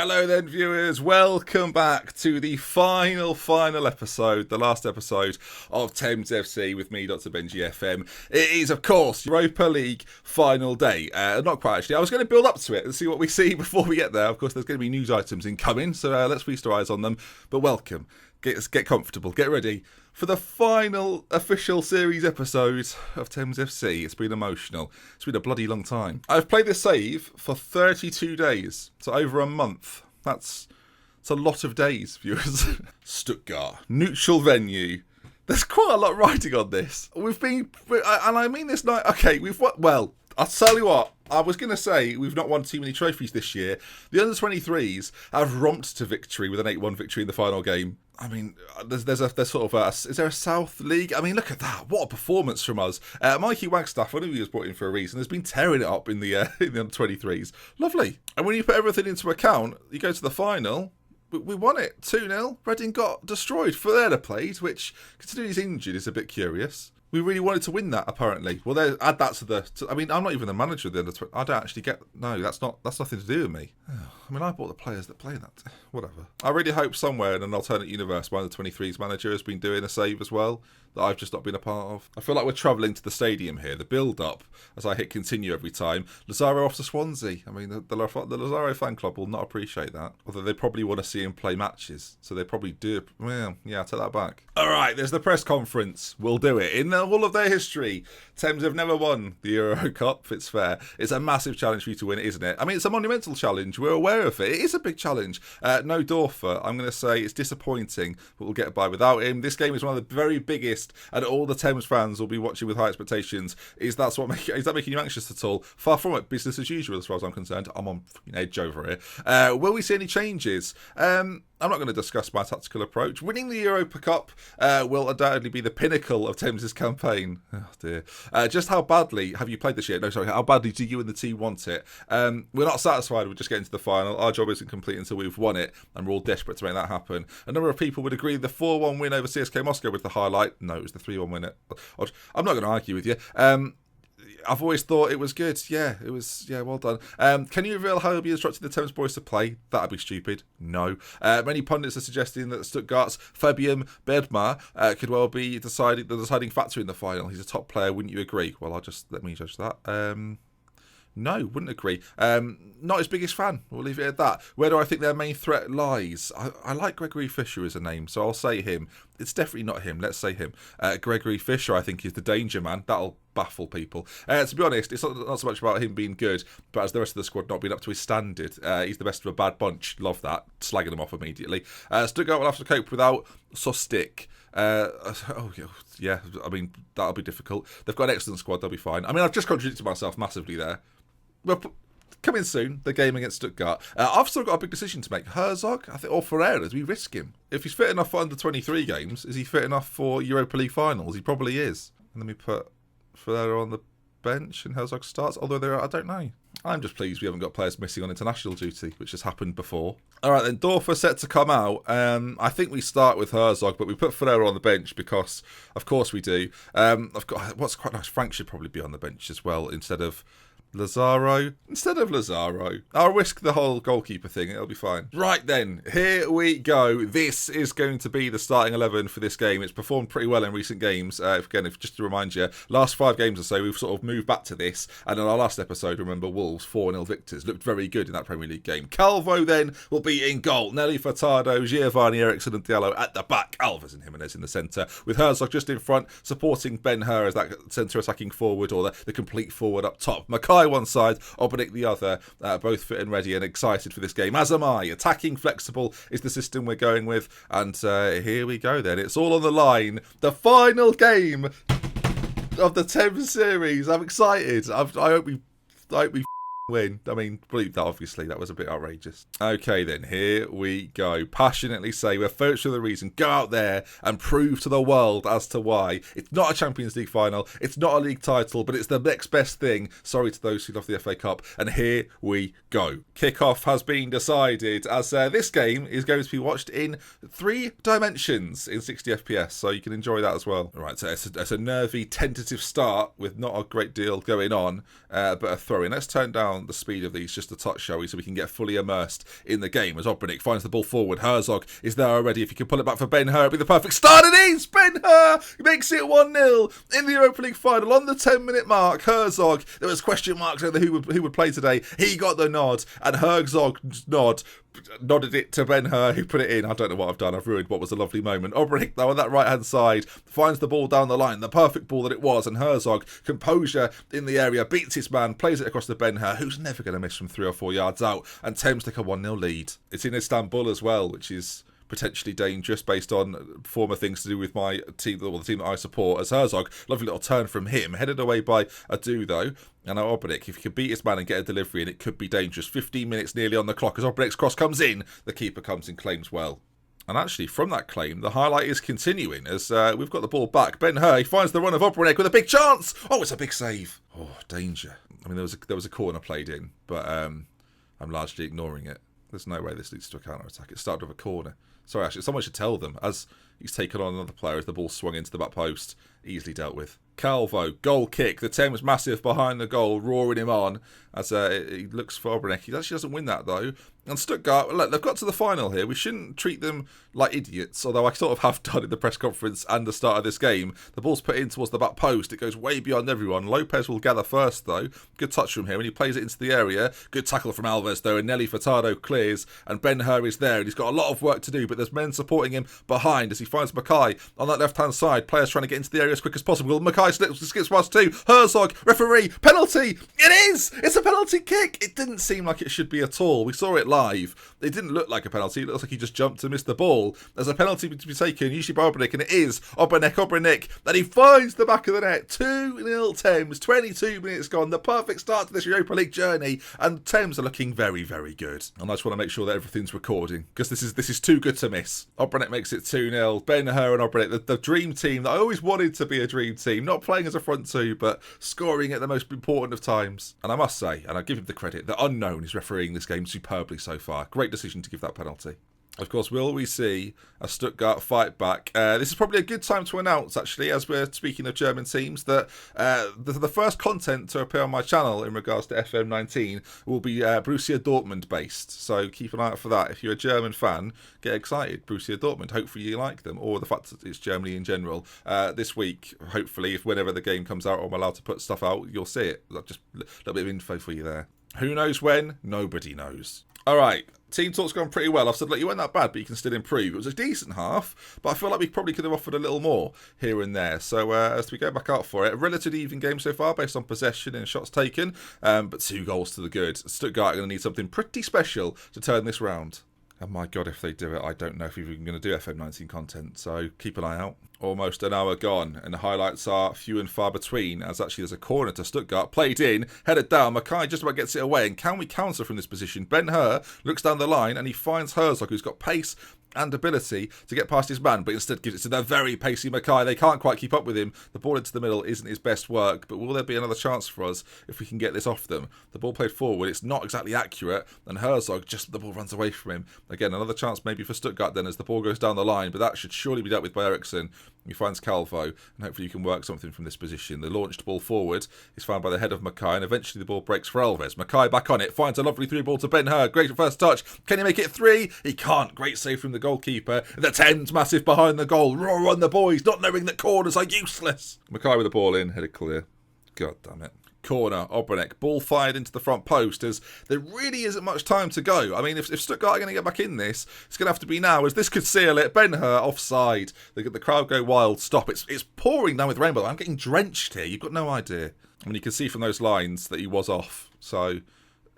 Hello then, viewers. Welcome back to the final episode, the last episode of Thames FC with me, Dr. Benji FM. It is, of course, Europa League final day. Not quite, actually. I was going to build up to it and see what we see before we get there. Of course, there's going to be news items incoming, so let's feast our eyes on them. But welcome. Get comfortable. Get ready for the final official series episode of Thames FC. It's been emotional. It's been a bloody long time. I've played this save for 32 days, so over a month. It's a lot of days, viewers. Stuttgart, neutral venue. There's quite a lot riding on this. And I mean this night. Okay, well, I'll tell you what. I was going to say we've not won too many trophies this year. The under-23s have romped to victory with an 8-1 victory in the final game. I mean, there's sort of is there a South League? I mean, look at that. What a performance from us. Mikey Wagstaff, one of you was brought in for a reason, has been tearing it up in the under-23s. Lovely. And when you put everything into account, you go to the final. We won it 2-0. Reading got destroyed. Further played, which, considering he's injured, is a bit curious. We really wanted to win that, apparently. Well, add that to I mean, I'm not even the manager of the under-20. I don't actually get. No, that's nothing to do with me. I mean, I bought the players that play that. Whatever. I really hope somewhere in an alternate universe, my under-23s manager has been doing a save as well that I've just not been a part of. I feel like we're travelling to the stadium here. The build-up, as I hit continue every time. Lazaro off to Swansea. I mean, the Lazaro fan club will not appreciate that. Although they probably want to see him play matches. So they probably do. Well, yeah, I'll take that back. All right, there's the press conference. We'll do it. In all of their history, Thames have never won the Euro Cup. It's fair. It's a massive challenge for you to win it, isn't it? I mean, it's a monumental challenge. We're aware of it. It is a big challenge. No Dorfer. I'm going to say it's disappointing, but we'll get by without him. This game is one of the very biggest, and all the Thames fans will be watching with high expectations. Is that making you anxious at all? Far from it. Business as usual, as far as I'm concerned. I'm on edge over here. Will we see any changes? I'm not going to discuss my tactical approach. Winning the Europa Cup will undoubtedly be the pinnacle of Thames's campaign. Oh dear. Just how badly have you played this year? No, sorry. How badly do you and the team want it? We're not satisfied with just getting to the final. Our job isn't complete until we've won it, and we're all desperate to make that happen. A number of people would agree the 4-1 win over CSK Moscow was the highlight. No, it was the 3-1 win. I'm not going to argue with you. I've always thought it was good. Yeah, it was. Yeah, well done. Can you reveal how you'll be instructing the Thames boys to play? That'd be stupid. No. Many pundits are suggesting that Stuttgart's Fabian Bedmar could well be the deciding factor in the final. He's a top player, wouldn't you agree? Well, let me judge that. No, wouldn't agree. Not his biggest fan. We'll leave it at that. Where do I think their main threat lies? I like Gregory Fisher as a name, so I'll say him. It's definitely not him. Let's say him. Gregory Fisher, I think, is the danger man. That'll baffle people. To be honest, it's not so much about him being good, but as the rest of the squad not being up to his standard. He's the best of a bad bunch. Love that. Slagging him off immediately. Stuttgart will have to cope without Sostik. Yeah, I mean, that'll be difficult. They've got an excellent squad, they'll be fine. I mean, I've just contradicted myself massively there. Well, coming soon, the game against Stuttgart. I've still got a big decision to make. Herzog, I think, or Ferreira, do we risk him? If he's fit enough for under-23 games, is he fit enough for Europa League finals? He probably is. And then we put Ferreira on the bench and Herzog starts, although I don't know. I'm just pleased we haven't got players missing on international duty, which has happened before. All right, then, Dorfer set to come out. I think we start with Herzog, but we put Ferreira on the bench because, of course, we do. What's quite nice, Frank should probably be on the bench as well instead of Lazaro. I'll risk the whole goalkeeper thing. It'll be fine. Right then, here we go. This is going to be the starting 11 for this game. It's performed pretty well in recent games. Just to remind you, last 5 games or so, we've sort of moved back to this. And in our last episode, remember, Wolves 4-0 victors. Looked very good in that Premier League game. Calvo then will be in goal. Nelly Furtado, Giovanni Eriksson and Diallo at the back. Alves and Jimenez in the centre. With Herzog just in front, supporting Ben Hur as that centre attacking forward or the complete forward up top. Mackay one side, Obanik the other, both fit and ready and excited for this game, as am I. Attacking flexible is the system we're going with, and here we go then. It's all on the line. The final game of the Thames series. I'm excited. I hope we win. I mean, believe that, obviously. That was a bit outrageous. Okay, then. Here we go. Passionately say we're first for the reason. Go out there and prove to the world as to why. It's not a Champions League final. It's not a league title, but it's the next best thing. Sorry to those who love the FA Cup. And here we go. Kickoff has been decided as this game is going to be watched in 3 dimensions in 60 FPS, so you can enjoy that as well. Right, so it's a nervy, tentative start with not a great deal going on, but a throw-in. Let's turn down down the speed of these just a touch, shall we, so we can get fully immersed in the game as Obranick finds the ball forward. Herzog is there already. If you can pull it back for Ben-Hur, it'll be the perfect start. It is Ben-Hur! He makes it 1-0 in the Europa League final on the 10-minute mark. Herzog, there was question marks over who would play today. He got the nod, and Herzog's nod nodded it to Ben-Hur, who put it in. I don't know what I've done. I've ruined what was a lovely moment. Obranick, though, on that right-hand side, finds the ball down the line, the perfect ball that it was, and Herzog, composure in the area, beats his man, plays it across to Ben-Hur, who's never going to miss from 3 or 4 yards out, and Thames take a 1-0 lead. It's in Istanbul as well, which is potentially dangerous based on former things to do with my team, or the team that I support, as Herzog, lovely little turn from him, headed away by Adu though, and now Obranick, if he can beat his man and get a delivery in, it could be dangerous. 15 minutes nearly on the clock as Obranick's cross comes in, the keeper comes and claims well. And actually, from that claim, the highlight is continuing as we've got the ball back. Ben-Hur, he finds the run of Obranick with a big chance. Oh, it's a big save. Oh, danger. I mean, there was a corner played in, but I'm largely ignoring it. There's no way this leads to a counter-attack. It started with a corner. Sorry, actually, someone should tell them as he's taken on another player as the ball swung into the back post. Easily dealt with. Calvo, goal kick. The Thames massive behind the goal, roaring him on as he looks for Obranick. He actually doesn't win that, though. And Stuttgart, look, they've got to the final here. We shouldn't treat them like idiots, although I sort of have done in the press conference and the start of this game. The ball's put in towards the back post. It goes way beyond everyone. Lopez will gather first, though. Good touch from him, and he plays it into the area. Good tackle from Alves, though, and Nelly Furtado clears, and Ben-Hur is there, and he's got a lot of work to do, but there's men supporting him behind as he finds Mackay on that left-hand side. Players trying to get into the area as quick as possible. Mackay skips past 2. Herzog, referee, penalty! It is! It's a penalty kick! It didn't seem like it should be at all. We saw it live. It didn't look like a penalty. It looks like he just jumped to miss the ball. There's a penalty to be taken, usually by Obranick, and it is Obranick, and he finds the back of the net. 2-0 Thames, 22 minutes gone. The perfect start to this Europa League journey, and Thames are looking very, very good. And I just want to make sure that everything's recording, because this is too good to miss. Obranick makes it 2-0. Ben-Hur and Obranick, the dream team that I always wanted to be a dream team, not playing as a front two, but scoring at the most important of times. And I must say, and I give him the credit, the unknown is refereeing this game superbly so far. Great decision to give that penalty. Of course, will we see a Stuttgart fight back? This is probably a good time to announce, actually, as we're speaking of German teams, that the first content to appear on my channel in regards to FM19 will be Borussia Dortmund based. So keep an eye out for that. If you're a German fan, get excited. Borussia Dortmund, hopefully you like them, or the fact that it's Germany in general. This week, hopefully, if whenever the game comes out or I'm allowed to put stuff out, you'll see it. Just a little bit of info for you there. Who knows when? Nobody knows. All right. Team talk's gone pretty well. I've said, look, you weren't that bad, but you can still improve. It was a decent half, but I feel like we probably could have offered a little more here and there. So as we go back out for it, a relatively even game so far based on possession and shots taken, but 2 goals to the good. Stuttgart are going to need something pretty special to turn this round. And my God, if they do it, I don't know if we're even going to do FM19 content, so keep an eye out. Almost an hour gone, and the highlights are few and far between, as actually there's a corner to Stuttgart, played in, headed down, Mackay just about gets it away, and can we counter from this position? Ben-Hur looks down the line, and he finds Herzog, who's got pace and ability to get past his man, but instead gives it to their very pacey Mackay. They can't quite keep up with him. The ball into the middle isn't his best work, but will there be another chance for us if we can get this off them? The ball played forward, it's not exactly accurate, and Herzog, just the ball runs away from him. Again, another chance maybe for Stuttgart then as the ball goes down the line, but that should surely be dealt with by Eriksson. He finds Calvo, and hopefully you can work something from this position. The launched ball forward is found by the head of Mackay, and eventually the ball breaks for Alves. Mackay back on it, finds a lovely 3 ball to Ben-Hur. Great first touch. Can he make it 3? He can't. Great save from the goalkeeper. The Thames massive behind the goal. Roar on the boys, not knowing that corners are useless. Mackay with the ball in, headed clear. God damn it. Corner, Obranick, ball fired into the front post as there really isn't much time to go. I mean, if Stuttgart are going to get back in this, it's going to have to be now, as this could seal it. Ben-Hur offside. The crowd go wild. Stop. It's pouring down with rainbow. I'm getting drenched here. You've got no idea. I mean, you can see from those lines that he was off. So,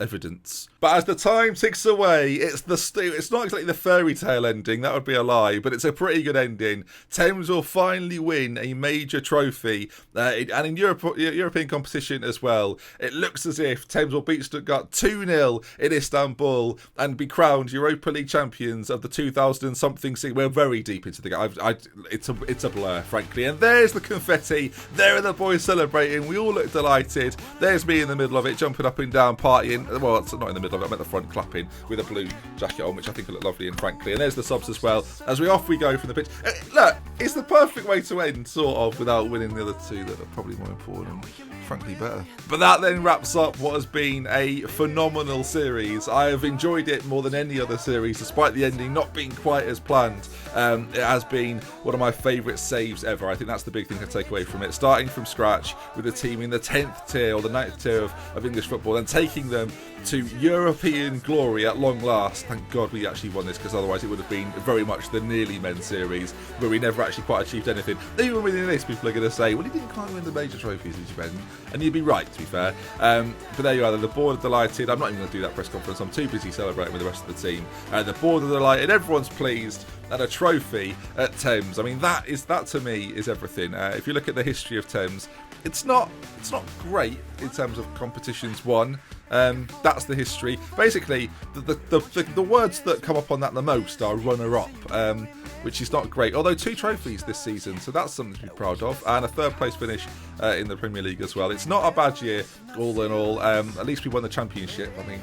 evidence. But as the time ticks away, it's not exactly the fairy tale ending, that would be a lie, but it's a pretty good ending. Thames will finally win a major trophy, and in European competition as well. It looks as if Thames will beat Stuttgart 2-0 in Istanbul and be crowned Europa League champions of the 2000-something season. We're very deep into the game. It's a blur, frankly. And there's the confetti. There are the boys celebrating. We all look delighted. There's me in the middle of it, jumping up and down, partying. Well, it's not in the middle of it, I'm at the front clapping with a blue jacket on, which I think will look lovely and frankly. And there's the subs as well, as we go from the pitch. Look, it's the perfect way to end, sort of, without winning the other 2 that are probably more important frankly better. But that then wraps up what has been a phenomenal series. I have enjoyed it more than any other series, despite the ending not being quite as planned. It has been one of my favourite saves ever. I think that's the big thing to take away from it. Starting from scratch with a team in the 10th tier or the 9th tier of English football and taking them to European glory at long last. Thank God we actually won this, because otherwise it would have been very much the nearly men series where we never actually quite achieved anything. Even winning this, people are going to say, well, he didn't quite win the major trophies, did you, Ben? And you'd be right, to be fair. But there you are, the board are delighted. I'm not even going to do that press conference. I'm too busy celebrating with the rest of the team. The board are delighted. Everyone's pleased. And a trophy at Thames. I mean, that to me is everything. If you look at the history of Thames, it's not great in terms of competitions won. That's the history. Basically, the words that come up on that the most are runner-up, which is not great. Although 2 trophies this season, so that's something to be proud of, and a 3rd place finish in the Premier League as well. It's not a bad year, all in all. At least we won the Championship. I mean,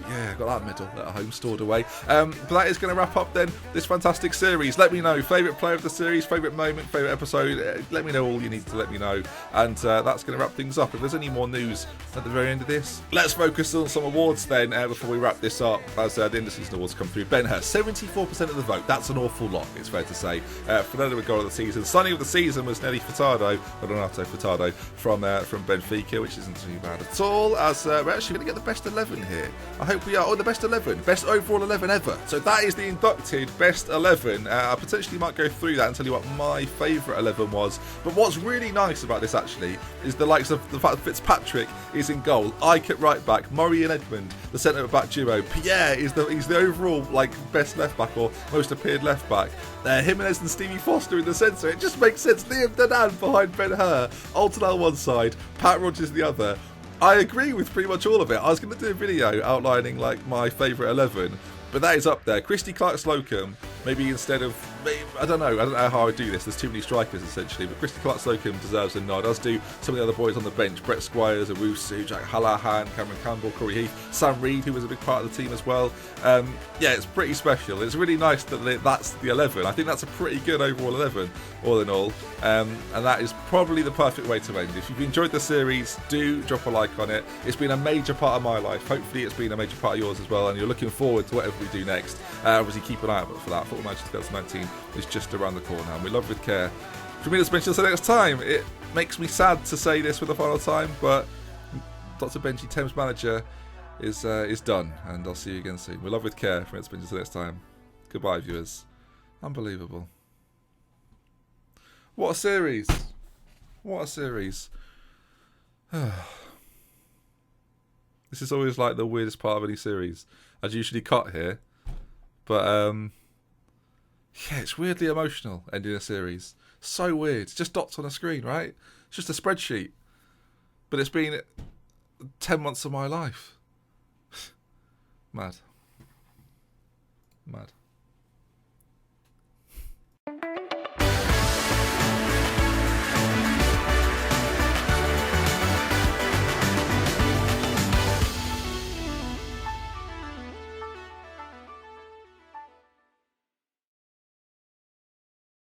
yeah, got that medal at home stored away. But that is going to wrap up then this fantastic series. Let me know favourite player of the series, favourite moment, favourite episode. Let me know all you need to let me know, and that's going to wrap things up. If there's any more news at the very end of this, let's focus on some awards then before we wrap this up, as the end of season awards come through. Ben Hur, 74% of the vote. That's an awful lot, it's fair to say. Fernando with goal of the season. Signing of the season was Nelly Furtado, Renato Furtado from Benfica, which isn't too bad at all, as we're actually going to get the best 11 here. I hope we are. Oh, the best 11. Best overall 11 ever. So that is the inducted best 11. I potentially might go through that and tell you what my favourite 11 was. But what's really nice about this, actually, is the likes of the fact that Fitzpatrick is in goal, Ike at right back, Murray and Edmund, the centre-back duo. Pierre is the overall best left-back or most appeared left-back. Jimenez and Stevie Foster in the centre. It just makes sense. Liam Danan behind Ben Hur. Alton one side, Pat Rogers the other. I agree with pretty much all of it. I was going to do a video outlining my favourite 11, but that is up there. Christy Clark-Slocum, maybe instead of... I don't know how I would do this. There's too many strikers, essentially. But Christy Clark-Slocum deserves a nod, as do some of the other boys on the bench. Brett Squires, Owusu, Jack Hallahan, Cameron Campbell, Corey Heath, Sam Reed, who was a big part of the team as well. Yeah, it's pretty special. It's really nice that that's the 11. I think that's a pretty good overall 11, all in all. And that is probably the perfect way to end. If you've enjoyed the series, do drop a like on it. It's been a major part of my life. Hopefully it's been a major part of yours as well, and you're looking forward to whatever we do next. Obviously, keep an eye out for that. Football Manager 2019 is just around the corner, and we love with care. From me, until the next time. It makes me sad to say this for the final time, but Dr. Benji, Thames manager, is done, and I'll see you again soon. We love with care. From me, until the next time. Goodbye, viewers. Unbelievable. What a series! What a series! This is always the weirdest part of any series. I'd usually cut here, but yeah, it's weirdly emotional ending a series. So weird. It's just dots on a screen, right? It's just a spreadsheet. But it's been 10 months of my life. Mad. Mad.